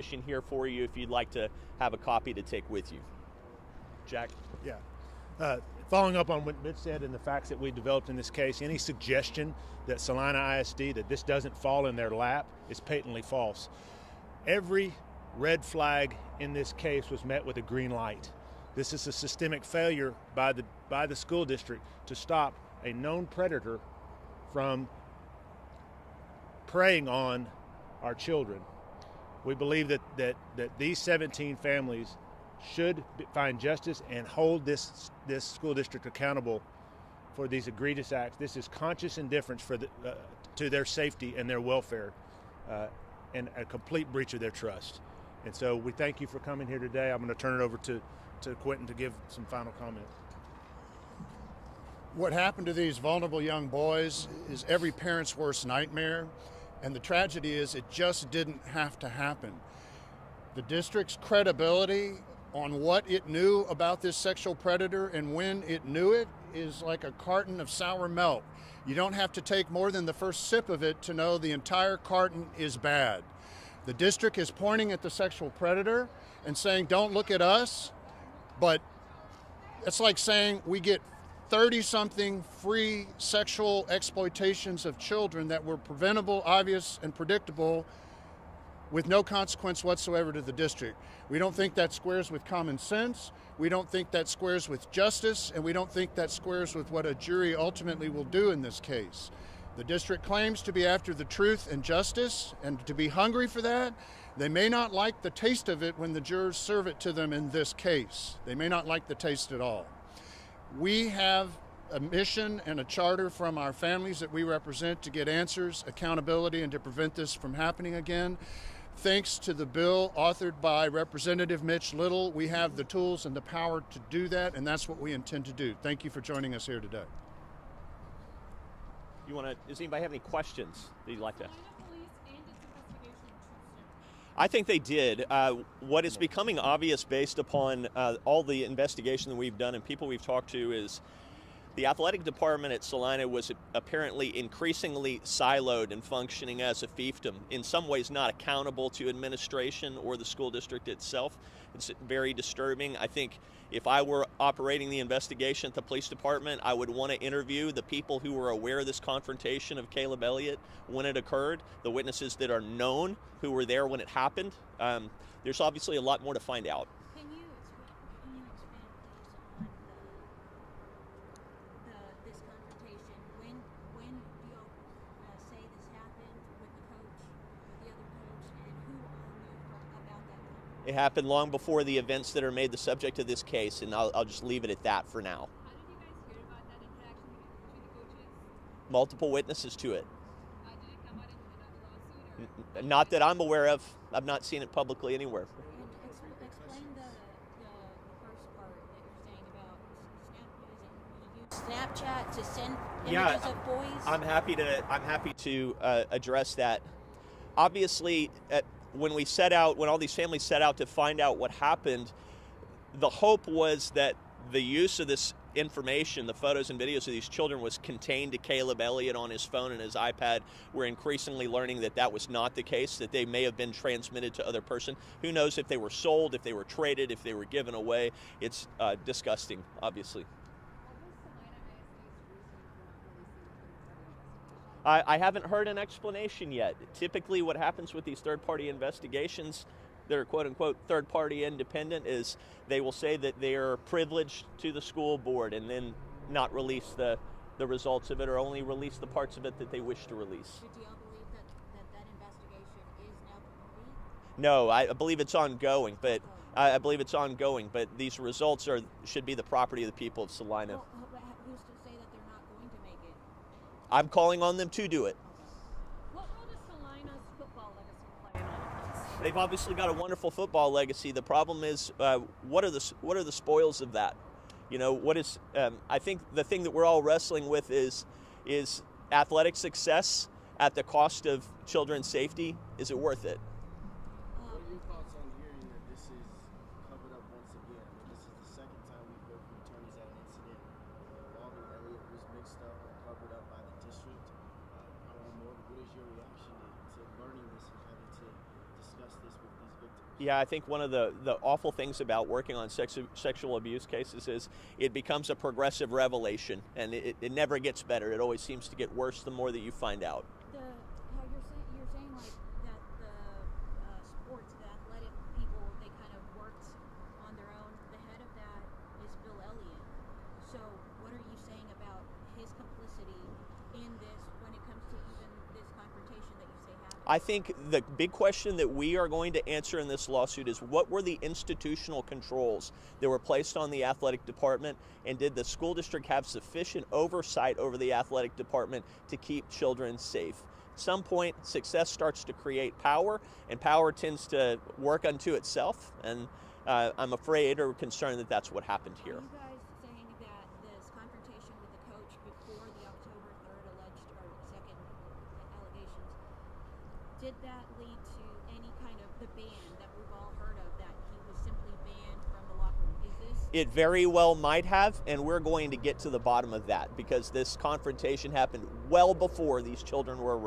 here for you if you'd like to have a copy to take with you. Jack? Yeah. Following up on what Mitch said and the facts that we developed in this case, any suggestion that Celina ISD, that this doesn't fall in their lap, is patently false. Every red flag in this case was met with a green light. This is a systemic failure by the school district to stop a known predator from preying on our children. We believe that these 17 families should find justice and hold this school district accountable for these egregious acts. This is conscious indifference to their safety and their welfare, and a complete breach of their trust. And so we thank you for coming here today. I'm going to turn it over to Quentin to give some final comments. What happened to these vulnerable young boys is every parent's worst nightmare, and the tragedy is it just didn't have to happen. The district's credibility on what it knew about this sexual predator and when it knew it is like a carton of sour milk. You don't have to take more than the first sip of it to know the entire carton is bad. The district is pointing at the sexual predator and saying, don't look at us, but it's like saying we get 30-something free sexual exploitations of children that were preventable, obvious, and predictable with no consequence whatsoever to the district. We don't think that squares with common sense, we don't think that squares with justice, and we don't think that squares with what a jury ultimately will do in this case. The district claims to be after the truth and justice and to be hungry for that. They may not like the taste of it when the jurors serve it to them in this case. They may not like the taste at all. We have a mission and a charter from our families that we represent to get answers, accountability, and to prevent this from happening again. Thanks to the bill authored by Representative Mitch Little, we have the tools and the power to do that, and that's what we intend to do. Thank you for joining us here today. Does anybody have any questions that you'd like to? I think they did. What is becoming obvious based upon all the investigation that we've done and people we've talked to is the athletic department at Celina was apparently increasingly siloed and functioning as a fiefdom, in some ways not accountable to administration or the school district itself. It's very disturbing. I think if I were operating the investigation at the police department, I would want to interview the people who were aware of this confrontation of Caleb Elliott when it occurred, the witnesses that are known who were there when it happened. There's obviously a lot more to find out. Can you expand please on this confrontation? When do you say this happened with the coach, with the other coach, and who all knew about that confrontation? It happened long before the events that are made the subject of this case, and I'll just leave it at that for now. How did you guys hear about that interaction between the coaches? Multiple witnesses to it. Did it come out in a lawsuit? Not that I'm aware of. I've not seen it publicly anywhere. Explain the first part that you're saying about Snapchat to send images of boys. I'm happy to address that. Obviously, when all these families set out to find out what happened, the hope was that the use of this information, the photos and videos of these children, was contained to Caleb Elliott on his phone and his iPad. We're increasingly learning that that was not the case, that they may have been transmitted to other person. Who knows if they were sold, if they were traded, if they were given away. It's disgusting, obviously. I haven't heard an explanation yet. Typically what happens with these third-party investigations, they're quote-unquote third-party independent, is they will say that they're privileged to the school board and then not release the results of it, or only release the parts of it that they wish to release. Do you all believe that investigation is now complete? No, I believe it's ongoing, but these results should be the property of the people of Celina. Well, who's to say that they're not going to make it? I'm calling on them to do it. What role does Celina's football legacy play in all of this? They've obviously got a wonderful football legacy. The problem is, what are the spoils of that? You know, what is? I think the thing that we're all wrestling with is athletic success at the cost of children's safety. Is it worth it? What are your thoughts on hearing that this is covered up once again? I mean, this is the second time we've heard from attorneys at an incident involving Elliott was mixed up or covered up by the district. I want to know, what is your reaction to learning this and having to discuss this with these victims? Yeah, I think one of the awful things about working on sexual abuse cases is it becomes a progressive revelation, and it never gets better. It always seems to get worse the more that you find out. How you're saying like that the sports, the athletic people, they kind of worked on their own. The head of that is Bill Elliott. So what are you saying about his complicity in this when it comes to even this confrontation that you say happened? I think the big question that we are going to answer in this lawsuit is what were the institutional controls that were placed on the athletic department, and did the school district have sufficient oversight over the athletic department to keep children safe? At some point, success starts to create power, and power tends to work unto itself, and I'm afraid or concerned that that's what happened here. Are you guys saying that this confrontation with the coach before the October 3rd alleged or second allegations, did that lead to any kind of the ban that we've all heard of, that he was simply banned from the locker room? Is this? It very well might have, and we're going to get to the bottom of that, because this confrontation happened well before these children were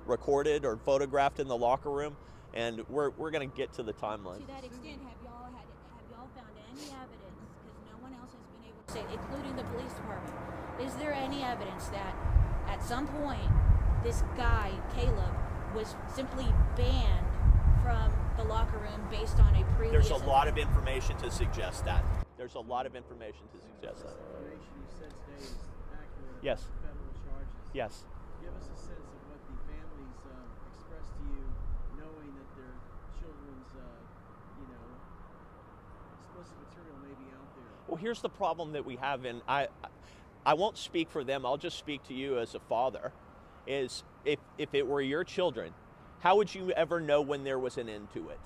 recorded or photographed in the locker room, and we're going to get to the timeline. To that extent, have y'all found any evidence, because no one else has been able to say, including the police department, is there any evidence that at some point this guy, Caleb, was simply banned from the locker room based on a previous... There's a lot of information to suggest that. There's a lot of information to suggest that. The information you said today is accurate Yes. about the federal charges. Yes. Give us a sense of what the families expressed to you, knowing that their children's, explicit material may be out there. Well, here's the problem that we have, and I won't speak for them. I'll just speak to you as a father. Is if it were your children, how would you ever know when there was an end to it?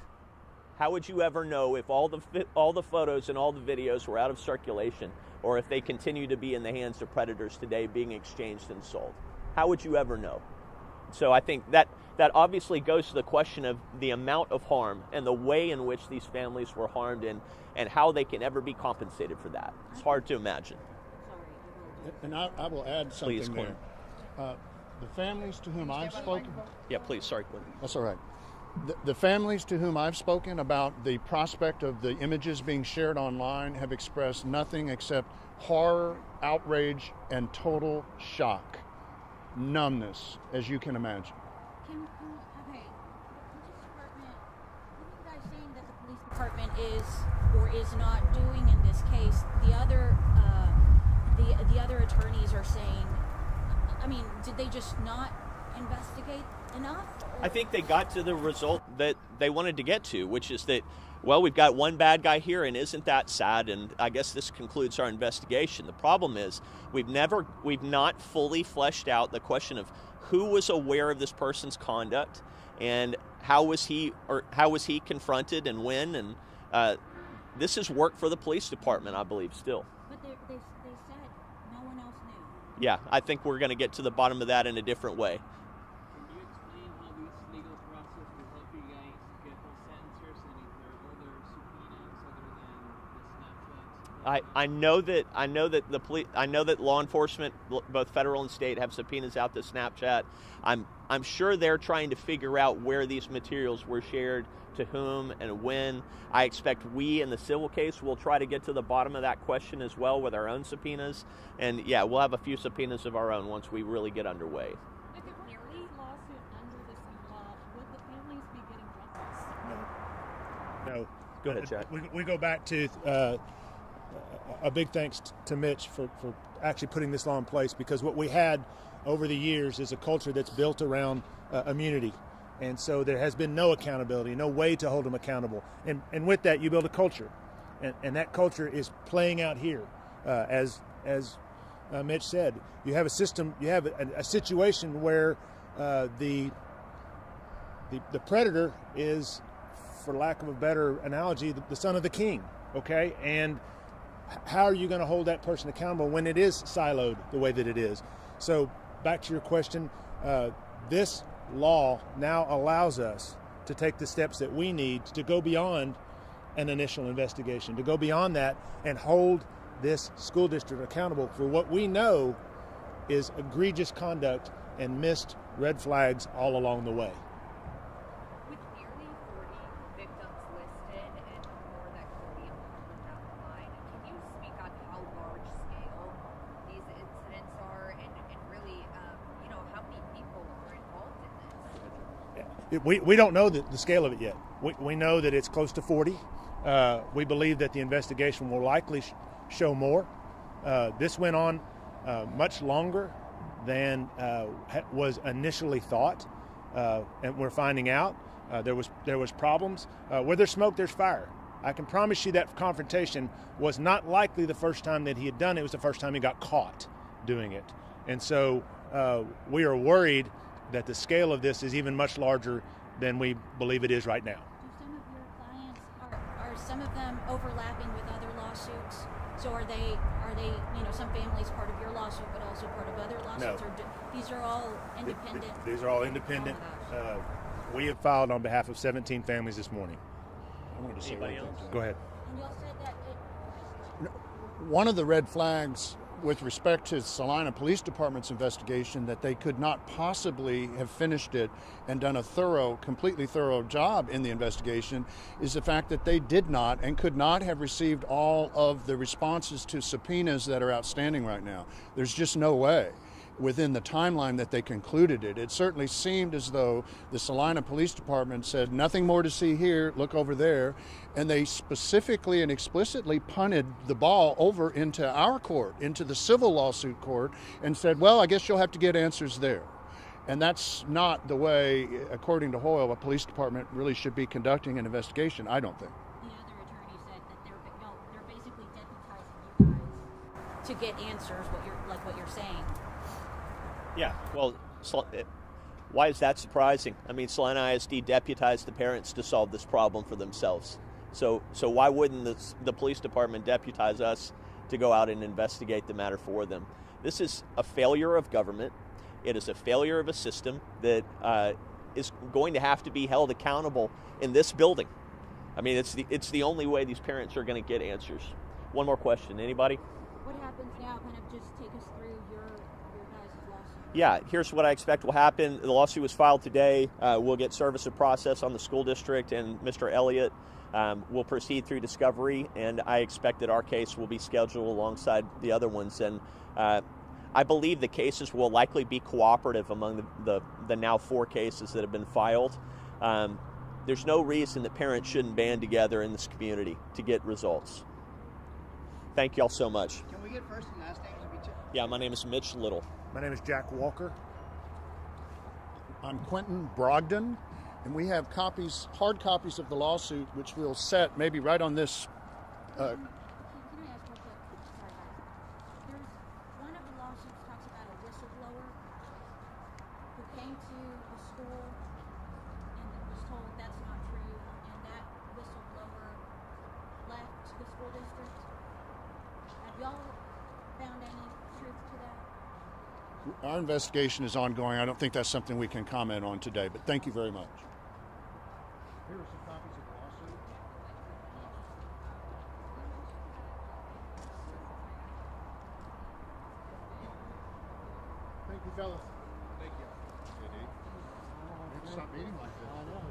How would you ever know if all the photos and all the videos were out of circulation, or if they continue to be in the hands of predators today, being exchanged and sold? How would you ever know? So I think that obviously goes to the question of the amount of harm and the way in which these families were harmed, and how they can ever be compensated for that. It's hard to imagine. And I will add something Please, there. The families to whom I've spoken... Yeah, please, sorry, Quinn. That's all right. The families to whom I've spoken about the prospect of the images being shared online have expressed nothing except horror, outrage, and total shock. Numbness, as you can imagine. Okay, the police department, what are you guys saying that the police department is or is not doing in this case? The other attorneys are saying, I mean, did they just not investigate enough? I think they got to the result that they wanted to get to, which is that, well, we've got one bad guy here, and isn't that sad? And I guess this concludes our investigation. The problem is we've not fully fleshed out the question of who was aware of this person's conduct, and how was he confronted, and when. And this is work for the police department, I believe, still. But they said no one else knew. Yeah, I think we're going to get to the bottom of that in a different way. Can you explain how this legal process will help you guys get those sentencers, and if there are other subpoenas other than the Snapchats? I know that law enforcement, both federal and state, have subpoenas out to Snapchat. I'm sure they're trying to figure out where these materials were shared, to whom, and when. I expect we in the civil case will try to get to the bottom of that question as well with our own subpoenas. And yeah, we'll have a few subpoenas of our own once we really get underway. If it were a lawsuit under this new law, would the families be getting justice? No. Go ahead, Jack. We go back to a big thanks to Mitch for actually putting this law in place, because what we had over the years is a culture that's built around immunity. And so there has been no accountability, no way to hold them accountable. And with that, you build a culture. And that culture is playing out here. As Mitch said, you have a system, you have a situation where the predator is, for lack of a better analogy, the son of the king, okay? And how are you going to hold that person accountable when it is siloed the way that it is? So back to your question, this law now allows us to take the steps that we need to go beyond an initial investigation, to go beyond that and hold this school district accountable for what we know is egregious conduct and missed red flags all along the way. With nearly 40 victims We don't know the scale of it yet. We know that it's close to 40. We believe that the investigation will likely show more. This went on much longer than was initially thought, and we're finding out there was problems. Where there's smoke, there's fire. I can promise you that confrontation was not likely the first time that he had done it. It was the first time he got caught doing it. And so we are worried that the scale of this is even much larger than we believe it is right now. Do some of your clients, are some of them overlapping with other lawsuits? So are they, some families part of your lawsuit, but also part of other lawsuits? No. Or these are all independent? These are all independent. Oh my gosh. We have filed on behalf of 17 families this morning. Anybody else? Go ahead. And y'all said that One of the red flags with respect to Celina Police Department's investigation, that they could not possibly have finished it and done a completely thorough job in the investigation, is the fact that they did not and could not have received all of the responses to subpoenas that are outstanding right now. There's just no way within the timeline that they concluded it. It certainly seemed as though the Celina Police Department said, nothing more to see here, look over there, and they specifically and explicitly punted the ball over into our court, into the civil lawsuit court, and said, well, I guess you'll have to get answers there. And that's not the way, according to Hoyle, a police department really should be conducting an investigation, I don't think. the other attorney said that they're basically deputizing you guys to get answers, what you're saying. Yeah, well, why is that surprising? I mean, Celina ISD deputized the parents to solve this problem for themselves. So why wouldn't the police department deputize us to go out and investigate the matter for them? This is a failure of government. It is a failure of a system that is going to have to be held accountable in this building. I mean, it's the only way these parents are going to get answers. One more question, anybody? What happens now? Kind of just take us through your guys' lawsuit. Yeah, here's what I expect will happen. The lawsuit was filed today. We'll get service of process on the school district, and Mr. Elliott will proceed through discovery, and I expect that our case will be scheduled alongside the other ones. And I believe the cases will likely be cooperative among the now 4 cases that have been filed. There's no reason that parents shouldn't band together in this community to get results. Thank y'all so much. Can we get first and last names of each other? Yeah, my name is Mitch Little. My name is Jack Walker. I'm Quentin Brogdon, and we have hard copies of the lawsuit, which we'll set maybe right on this. Can I ask real quick? Sorry, guys. There's one of the lawsuits talks about a whistleblower who came to the school and was told that's not true, and that whistleblower left the school district. Have y'all found any truth to that? Our investigation is ongoing. I don't think that's something we can comment on today, but thank you very much. Here are some copies of the lawsuit. Thank you, fellas. Thank you. Stop meeting like this. I know.